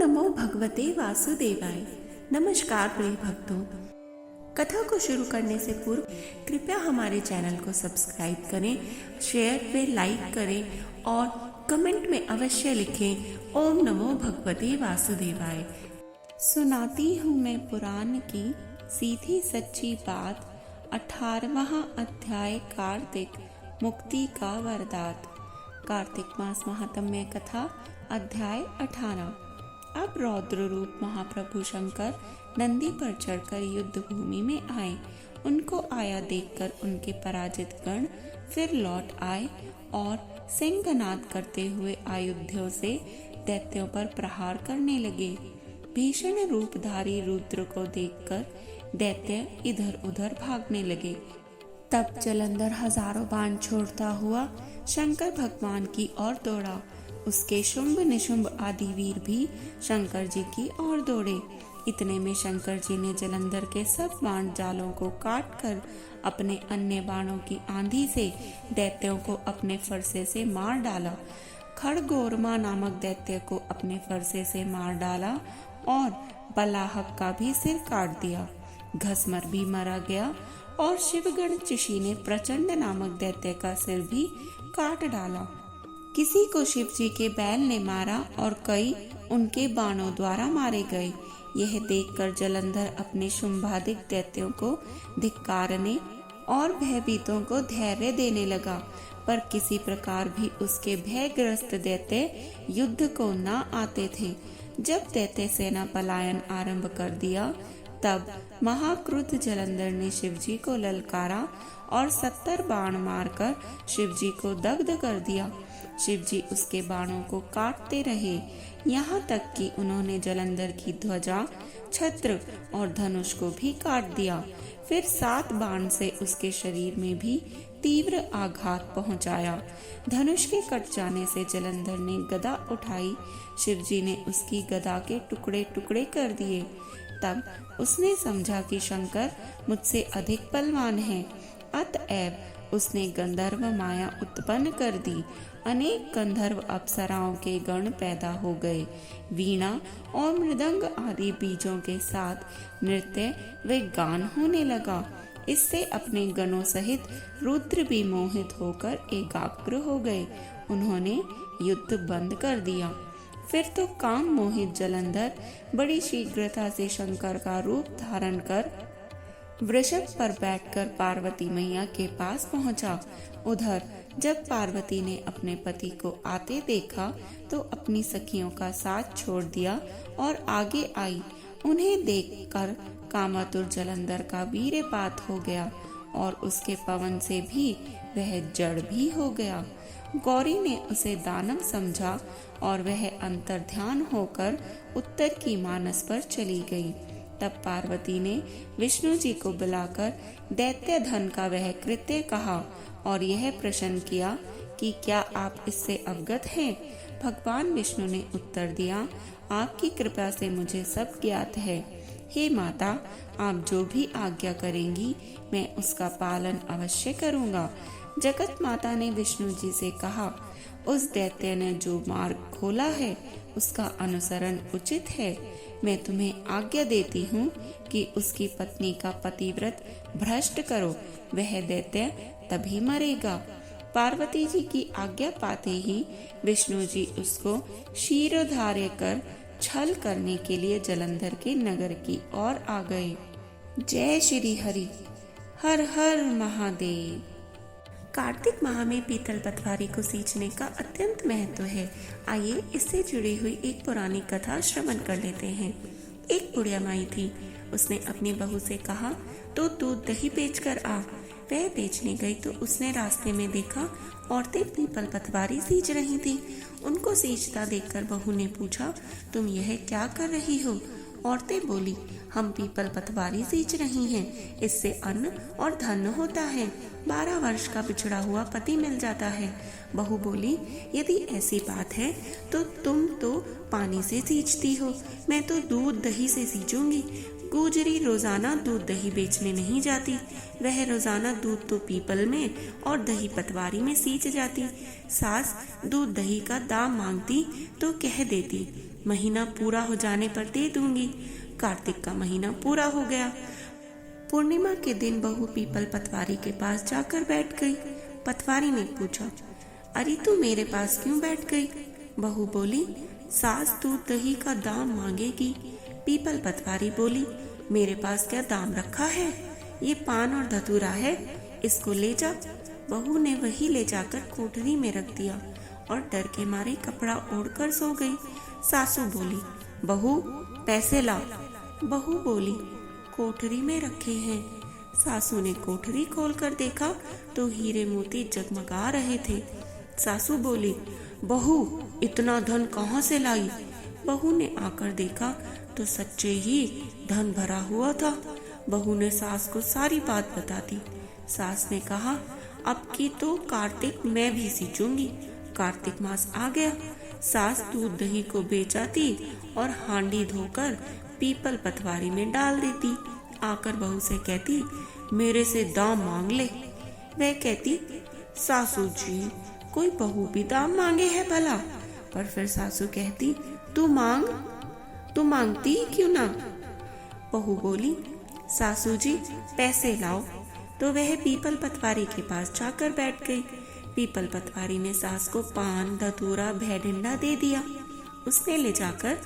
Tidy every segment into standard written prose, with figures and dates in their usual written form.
नमो भगवते वासुदेवाय। नमस्कार प्रिय भक्तों, कथा को शुरू करने से पूर्व कृपया हमारे चैनल को सब्सक्राइब करें, शेयर पे लाइक करें और कमेंट में अवश्य लिखें ओम नमो भगवते वासुदेवाय। सुनाती हूँ मैं पुराण की सीधी सच्ची बात, 18वां अध्याय कार्तिक मुक्ति का वरदात। कार्तिक मास महात्म्य कथा अध्याय 18। अब रौद्र रूप महाप्रभु शंकर नंदी पर चढ़कर युद्ध भूमि में आए। उनको आया देखकर उनके पराजित गण फिर लौट आए और सिंहनाद करते हुए आयुधों से दैत्यों पर प्रहार करने लगे। भीषण रूपधारी रुद्र को देखकर दैत्य इधर उधर भागने लगे। तब जलंधर हजारों बाण छोड़ता हुआ शंकर भगवान की ओर दौड़ा। उसके शुंभ निशुंभ आदि वीर भी शंकर जी की ओर दौड़े। इतने में शंकर जी ने जलंधर के सब बाण जालों को काट कर अपने अन्य बाणों की आंधी से दैत्यों को अपने फरसे से मार डाला। खड़गोरमा नामक दैत्य को अपने फरसे से मार डाला और बलाहक का भी सिर काट दिया। घसमर भी मारा गया और शिवगण चिशी ने प्रचंड नामक दैत्य का सिर भी काट डाला। किसी को शिव जी के बैल ने मारा और कई उनके बाणों द्वारा मारे गए। यह देखकर जलंधर अपने शुंभादिक दैत्यों को धिक्कारने और भयभीतों को धैर्य देने लगा, पर किसी प्रकार भी उसके भयग्रस्त दैत्य युद्ध को न आते थे। जब दैत्य सेना पलायन आरंभ कर दिया, तब महाक्रुद्ध जलंधर ने शिवजी को ललकारा और 70 बाण मारकर शिवजी को दग्ध कर दिया। शिवजी उसके बाणों को काटते रहे, यहाँ तक कि उन्होंने जलंधर की ध्वजा, छत्र और धनुष को भी काट दिया। फिर 7 बाण से उसके शरीर में भी तीव्र आघात पहुंचाया। धनुष के कट जाने से जलंधर ने गदा उठाई। शिवजी ने उसकी गदा के टुकड़े टुकड़े कर दिए। तब उसने समझा कि शंकर मुझसे अधिक बलवान है। अतएव उसने गंधर्व माया उत्पन्न कर दी। अनेक गंधर्व अप्सराओं के गण पैदा हो गए। वीणा और मृदंग आदि बीजों के साथ नृत्य व गान होने लगा। इससे अपने गणों सहित रुद्र भी मोहित होकर एकाग्र हो गए। उन्होंने युद्ध बंद कर दिया। फिर तो काम मोहित जलंधर बड़ी शीघ्रता से शंकर का रूप धारण कर वृषभ पर बैठकर पार्वती मैया के पास पहुंचा। उधर जब पार्वती ने अपने पति को आते देखा तो अपनी सखियों का साथ छोड़ दिया और आगे आई। उन्हें देखकर कामातुर जलंधर का वीर्यपात हो गया और उसके पवन से भी वह जड़ भी हो गया। गौरी ने उसे दानव समझा और वह अंतर्ध्यान होकर उत्तर की मानस पर चली गई। तब पार्वती ने विष्णु जी को बुलाकर दैत्य धन का वह कृत्य कहा और यह प्रश्न किया कि क्या आप इससे अवगत हैं? भगवान विष्णु ने उत्तर दिया, आपकी कृपा से मुझे सब ज्ञात है। हे माता, आप जो भी आज्ञा करेंगी मैं उसका पालन अवश्य करूँगा। जगत माता ने विष्णु जी से कहा, उस दैत्य ने जो मार्ग खोला है उसका अनुसरण उचित है। मैं तुम्हें आज्ञा देती हूँ कि उसकी पत्नी का पतिव्रत भ्रष्ट करो, वह दैत्य तभी मरेगा। पार्वती जी की आज्ञा पाते ही विष्णु जी उसको शिरोधार्य कर छल करने के लिए जलंधर के नगर की ओर आ गए। जय श्री हरि। हर हर महादेव। कार्तिक माह में पीतल पतवारी को सींचने का अत्यंत महत्व है। आइए इससे जुड़ी हुई एक पुरानी कथा श्रवण कर लेते हैं। एक बुढ़िया माई थी। उसने अपनी बहू से कहा, तो दूध दही बेच कर आ। वह बेचने गई तो उसने रास्ते में देखा औरतें पीपल पतवारी सींच रही थी। उनको सींचता देखकर बहू ने पूछा, तुम यह क्या कर रही हो? औरतें बोली, हम पीपल पतवारी सींच रही हैं, इससे अन्न और धन होता है। 12 वर्ष का बिछड़ा हुआ पति मिल जाता है। बहू बोली, यदि ऐसी बात है तो तुम तो पानी से सींचती हो, मैं तो दूध दही से सींचूंगी। गुजरी रोजाना दूध दही बेचने नहीं जाती, वह रोजाना दूध तो पीपल में और दही पतवारी में सींच जाती। सास दूध दही का दाम मांगती तो कह देती, महीना पूरा हो जाने पर दे दूंगी। कार्तिक का महीना पूरा हो गया। पूर्णिमा के दिन बहू पीपल पटवारी के पास जाकर बैठ गई। पटवारी ने पूछा, अरे तू मेरे पास क्यों बैठ गई? बहू बोली, सास दूध दही का दाम मांगेगी। पीपल पटवारी बोली, मेरे पास क्या दाम रखा है? ये पान और धतूरा है, इसको ले जा। बहू ने वही ले जाकर कोठरी में रख दिया और डर के मारे कपड़ा ओढ़कर सो गई। सासू बोली, बहू पैसे लाओ। बहू बोली, कोठरी में रखे हैं। सासू ने कोठरी खोलकर देखा तो हीरे मोती जगमगा रहे थे। सासू बोली, बहू इतना धन कहाँ से लाई? बहू ने आकर देखा तो सच्चे ही धन भरा हुआ था। बहू ने सास को सारी बात बता दी। सास ने कहा, अब की तो कार्तिक मैं भी सींचूंगी। कार्तिक मास आ गया। सास दूध दही को बेचाती और हांडी धोकर पीपल पटवारी में डाल देती। आकर बहू से कहती, मेरे से दाम मांग ले। वह कहती, सासू जी कोई बहू भी दाम मांगे है भला? पर फिर सासू कहती, तू मांगती ही क्यों ना? बहू बोली, सासू जी पैसे लाओ। तो वह पीपल पटवारी के पास जाकर बैठ गई। पीपल पटवारी ने सास को पान धतूरा भेडिंडा दे दिया। उसने ले जाकर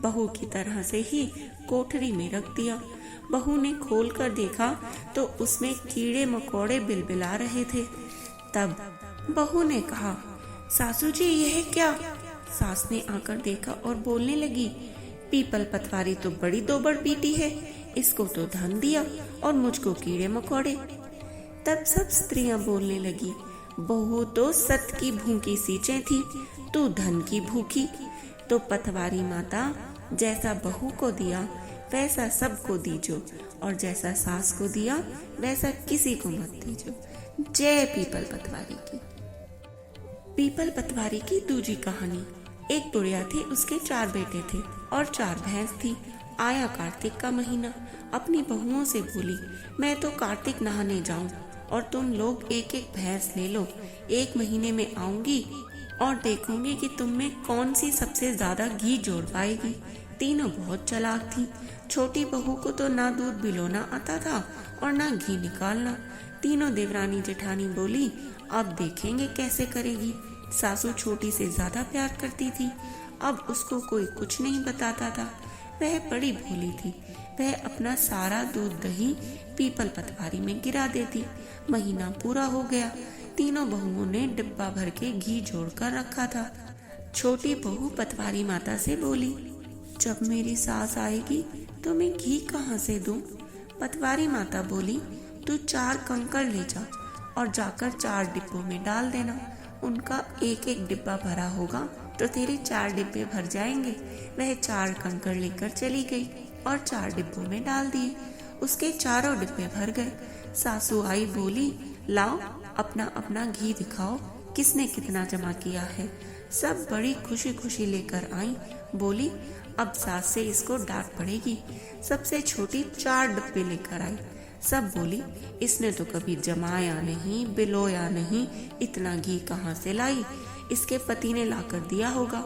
बहू की तरह से ही कोठरी में रख दिया। बहू ने खोल कर देखा तो उसमें कीड़े मकोड़े बिलबिला रहे थे। तब बहू ने कहा, सासू जी यह क्या? सास ने आकर देखा और बोलने लगी, पीपल पटवारी तो बड़ी दोबड़ पीटी है, इसको तो धन दिया और मुझको कीड़े मकोड़े। तब सब स्त्रियां बोलने लगी, बहू तो सत की भूखी सींचे थी, तू धन की भूखी। तो पटवारी माता, जैसा बहू को दिया वैसा सबको दीजो, और जैसा सास को दिया वैसा किसी को मत दीजो। जय पीपल पटवारी की। पीपल पटवारी की दूजी कहानी। एक बुढ़िया थी, उसके 4 बेटे थे और 4 भैंस थी। आया कार्तिक का महीना। अपनी बहुओं से बोली, मैं तो कार्तिक नहाने जाऊं और तुम लोग एक एक भैंस ले लो। 1 महीने में आऊंगी और देखूंगी कि तुम में कौन सी सबसे ज्यादा घी जोड़ पाएगी। तीनों बहुत चालाक थी। छोटी बहू को तो ना दूध बिलोना आता था और ना घी निकालना। तीनों देवरानी जेठानी बोली, अब देखेंगे कैसे करेगी। सासू छोटी से ज्यादा प्यार करती थी, अब उसको कोई कुछ नहीं बताता था। वह बड़ी भोली थी। वह अपना सारा दूध दही पीपल पटवारी में गिरा देती। महीना पूरा हो गया। तीनों बहुओं ने डिब्बा भर के घी जोड़कर रखा था। छोटी बहू पटवारी माता से बोली, जब मेरी सास आएगी तो मैं घी कहाँ से दूं? पटवारी माता बोली, तू 4 कंकड़ ले जा और जाकर 4 डिब्बों में डाल देना। उनका एक एक डिब्बा भरा होगा तो तेरे 4 डिब्बे भर जाएंगे। वह 4 कंकड़ लेकर चली गई और 4 डिब्बों में डाल दिए। उसके चारों डिब्बे भर गए। सासू आई, बोली, लाओ अपना अपना घी दिखाओ, किसने कितना जमा किया है। सब बड़ी खुशी खुशी लेकर आई। बोली, अब सास से इसको डांट पड़ेगी। सबसे छोटी 4 डिब्बे लेकर आई। सब बोली, इसने तो कभी जमाया नहीं, बिलोया नहीं, इतना घी कहाँ से लाई? इसके पति ने लाकर दिया होगा।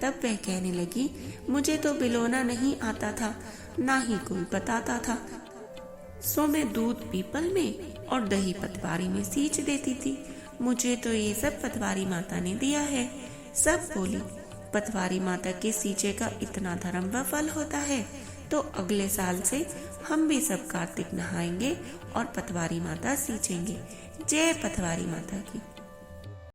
तब वह कहने लगी, मुझे तो बिलोना नहीं आता था, ना ही कोई बताता था। सो मैं दूध पीपल में और दही पटवारी में सींच देती थी। मुझे तो ये सब पटवारी माता ने दिया है। सब बोली, पटवारी माता के सींचे का इतना धर्म व फल होता है, तो अगले साल से हम भी सब कार्तिक नहाएंगे और पटवारी माता सींचेंगे। जय पटवारी माता की।